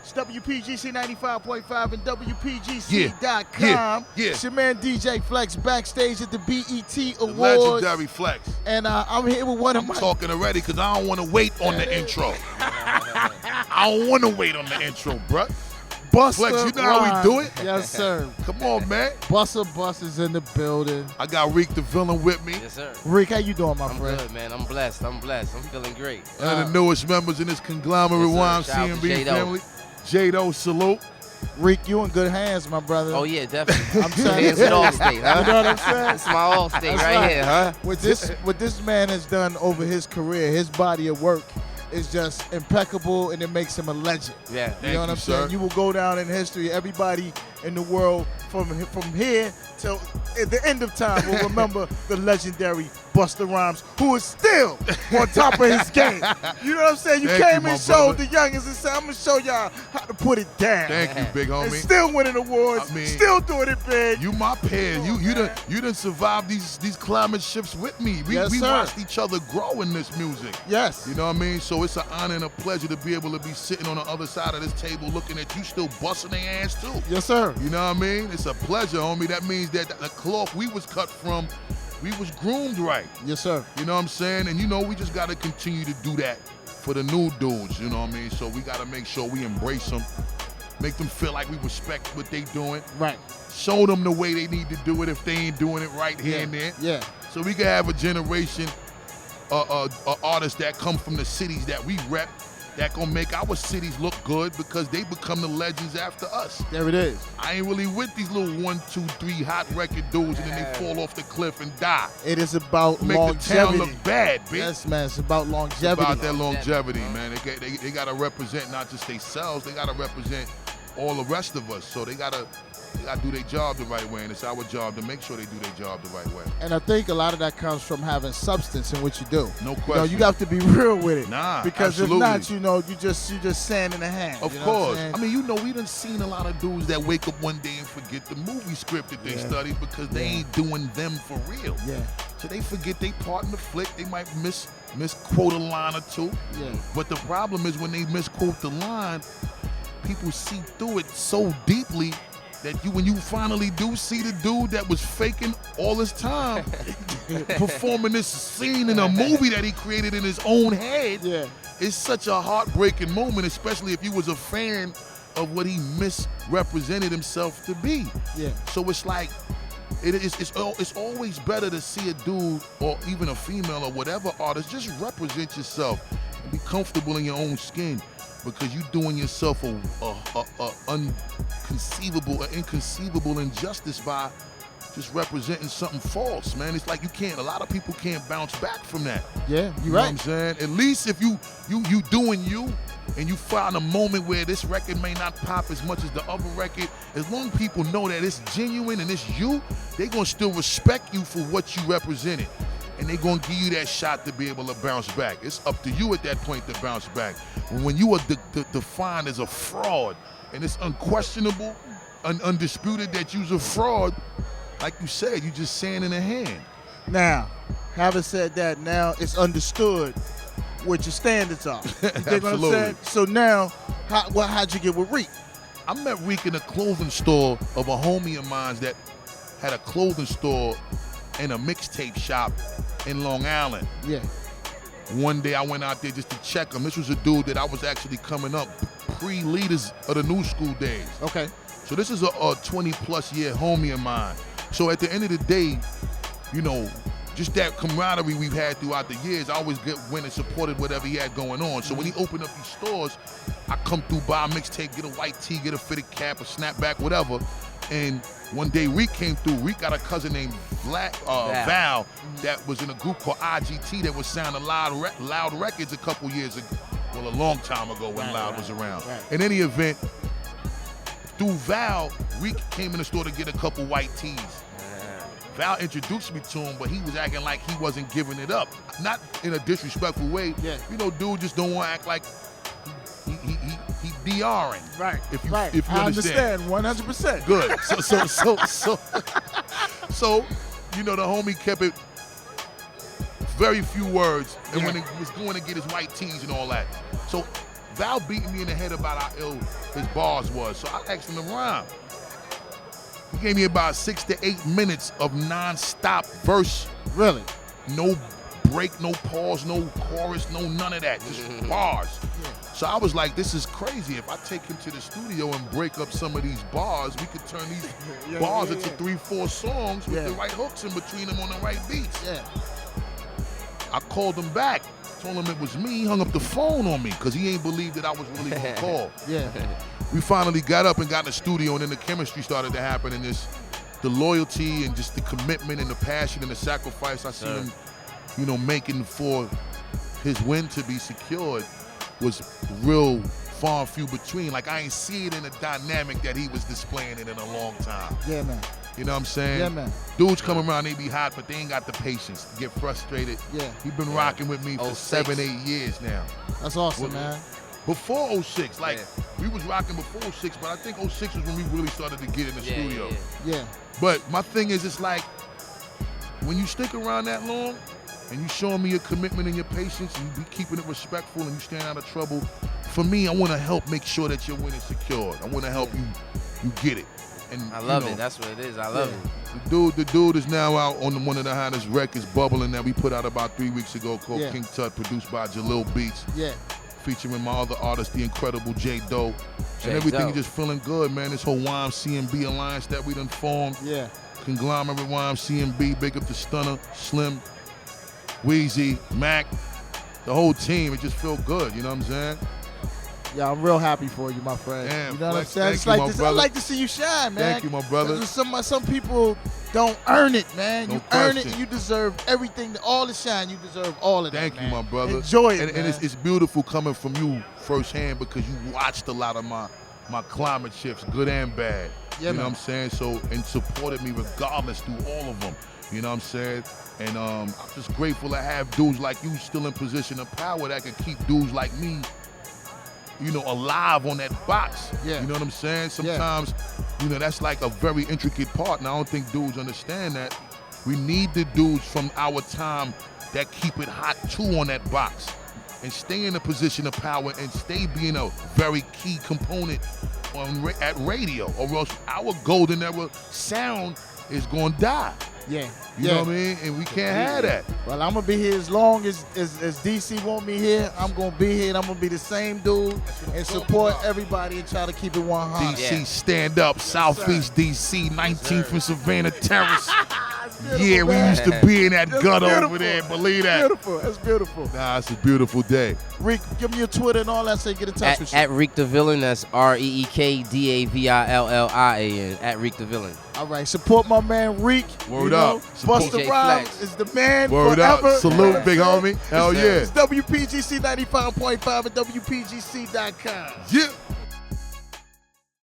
It's WPGC 95.5 and WPGC.com. Yeah. It's your man DJ Flexx backstage at the BET The Awards. legendary Flexx. And I'm here with one of I'm my... talking already because I don't want to wait on the intro. I don't want to wait on the intro, bruh. Busta Flexx, you know how we do it? Yes, sir. Come on, man. Busta is in the building. I got Reek the villain with me. Yes, sir. Reek, how you doing, my I'm friend? good, man. I'm blessed. I'm feeling great. One of the newest members in this conglomerate Yes, sir. Shout out to YMCMB J-Do. family. J-Do, salute. Reek, you in good hands, my brother. Oh, yeah, definitely. I'm saying, Hands at all state, huh? You know what I'm saying? It's my all state That's right here, huh? What this man has done over his career, his body of work is just impeccable, and it makes him a legend. Yeah. You know what I'm saying? You will go down in history. Everybody in the world from here till at the end of time will remember the legendary Busta Rhymes, who is still on top of his game. You know what I'm saying? You Thank came you, and my showed brother. the youngins and said, I'm going to show y'all how to put it down. Thank you, big And homie. still winning awards, I mean, still doing it big. You my peer. You done survived these climate shifts with me. We Yes, sir. watched each other grow in this music. Yes. You know what I mean? So it's an honor and a pleasure to be able to be sitting on the other side of this table looking at you still busting their ass too. Yes, sir. You know what I mean? It's a pleasure, homie. That means that the cloth we was cut from, we was groomed right. Yes, sir. You know what I'm saying? And you know, we just got to continue to do that for the new dudes, you know what I mean? So we got to make sure we embrace them, make them feel like we respect what they doing. Right. Show them the way they need to do it if they ain't doing it right here and there. Yeah. So we can have a generation of artists that come from the cities that we rep that gonna make our cities look good because they become the legends after us. There it is. I ain't really with these little 1, 2, 3 hot record dudes and then they fall off the cliff and die. It is about Make longevity. the town look bad, bitch. Yes, man. It's about longevity. About that longevity, man. They gotta represent not just themselves, they gotta represent all the rest of us. So they gotta do their job the right way, and it's our job to make sure they do their job the right way. And I think a lot of that comes from having substance in what you do. No You know, question. you got to be real with it. Nah, because absolutely. if not, you know, you just sand in the hand. Of you know what I'm course. saying? I mean, you know, we done seen a lot of dudes that wake up one day and forget the movie script that they studied because they ain't doing them for real. Yeah. So they forget they part in the flick. They might misquote a line or two. Yeah. But the problem is when they misquote the line, people see through it so deeply that when you finally do see the dude that was faking all this time performing this scene in a movie that he created in his own head, it's such a heartbreaking moment, especially if you was a fan of what he misrepresented himself to be. Yeah. So it's like, it's always better to see a dude or even a female or whatever artist just represent yourself and be comfortable in your own skin, because you doing yourself a inconceivable injustice by just representing something false, man. It's like a lot of people can't bounce back from that. Yeah, You know what I'm saying? At least if you doing you and you find a moment where this record may not pop as much as the other record, as long as people know that it's genuine and it's you, they gonna still respect you for what you represented. And they gonna give you that shot to be able to bounce back. It's up to you at that point to bounce back. When you are defined as a fraud, and it's unquestionable, undisputed that you's a fraud, like you said, you just sand in the hand. Now, having said that, now it's understood what your standards are. You dig what I'm saying? So now, how'd you get with Reek? I met Reek in a clothing store of a homie of mine that had a clothing store and a mixtape shop in Long Island. Yeah. One day I went out there just to check him. This was a dude that I was actually coming up pre-leaders of the new school days. Okay. So this is a 20-plus year homie of mine. So at the end of the day, you know, just that camaraderie we've had throughout the years, I always went and supported whatever he had going on. So when he opened up these stores, I come through, buy a mixtape, get a white tee, get a fitted cap, a snapback, whatever. And one day Reek came through. Reek got a cousin named Val that was in a group called IGT that was sounding Loud Records a couple years ago. Well, a long time ago when Loud was around. Right. In any event, through Val, Reek came in the store to get a couple white tees. Val introduced me to him, but he was acting like he wasn't giving it up. Not in a disrespectful way. Yeah. You know, dude just don't want to act like he DRing. Right. If you right. if you I understand. 100%. Good. So, you know, the homie kept it very few words, and when he was going to get his white tees and all that. So Val beating me in the head about how ill his bars was. So I asked him to rhyme. He gave me about 6 to 8 minutes of non-stop verse. Really? No break, no pause, no chorus, no none of that. Just bars. So I was like, this is crazy. If I take him to the studio and break up some of these bars, we could turn these bars into 3-4 songs with the right hooks in between them on the right beats. Yeah. I called him back, told him it was me. He hung up the phone on me because he ain't believed that I was really going to call. Yeah. We finally got up and got in the studio, and then the chemistry started to happen, and the loyalty and just the commitment and the passion and the sacrifice I seen him, making for his win to be secured was real far and few between. Like, I ain't see it in the dynamic that he was displaying it in a long time. Yeah, man. You know what I'm saying? Yeah, man. Dudes come around, they be hot, but they ain't got the patience to get frustrated. Yeah. He been rocking with me for 7-8 years now. That's awesome, man. Before 06, we was rocking before 06, but I think 06 was when we really started to get in the studio. Yeah. But my thing is, it's like, when you stick around that long, and you showing me your commitment and your patience, and you be keeping it respectful, and you staying out of trouble, for me, I want to help make sure that your win is secured. I want to help you get it. And I love it. That's what it is. I love it. The dude is now out on one of the hottest records, Bubbling, that we put out about 3 weeks ago, called King Tut, produced by Jalil Beats. Yeah. Featuring my other artist, the incredible J Doe. And everything is just feeling good, man. This whole YMCMB alliance that we done formed. Yeah. Conglomerate YMCMB, big up to Stunner, Slim, Weezy, Mac, the whole team. It just feel good, you know what I'm saying? Yeah, I'm real happy for you, my friend. Damn, you know what I'm Flexx, saying? thank It's you, like my this. I brother. like to see you shine, man. Thank you, my brother. Some people don't earn it, man. No You earn it, question. and you deserve everything, all the shine. You deserve all of that, Thank you, man. my brother. Enjoy it, and it's beautiful coming from you firsthand because you watched a lot of my climate shifts, good and bad. Yeah, you know man. what I'm saying? So, and supported me regardless through all of them. You know what I'm saying? And I'm just grateful to have dudes like you still in position of power that can keep dudes like me, alive on that box. Yeah. You know what I'm saying? Sometimes, that's like a very intricate part, and I don't think dudes understand that. We need the dudes from our time that keep it hot too on that box and stay in a position of power and stay being a very key component at radio, or else our golden era sound is going to die. Yeah. You know what I mean? And we can't have that. Well, I'm going to be here as long as DC want me here. I'm going to be here, and I'm going to be the same dude and support everybody and try to keep it 100. DC, stand up. Southeast DC, 19th and Savannah Terrace. Yeah, we used to be in that gutter over there. Believe that. Beautiful. That's beautiful. Nah, it's a beautiful day. Reek, give me your Twitter and all that so you get in touch with you. At Reek the Villain. That's ReekDavillian. At Reek the Villain. All right, support my man Reek. Word up. Busta DJ Rhymes Flexx. is the man Word forever. up. Salute, big homie. Hell yeah. It's WPGC 95.5 at WPGC.com. Yeah.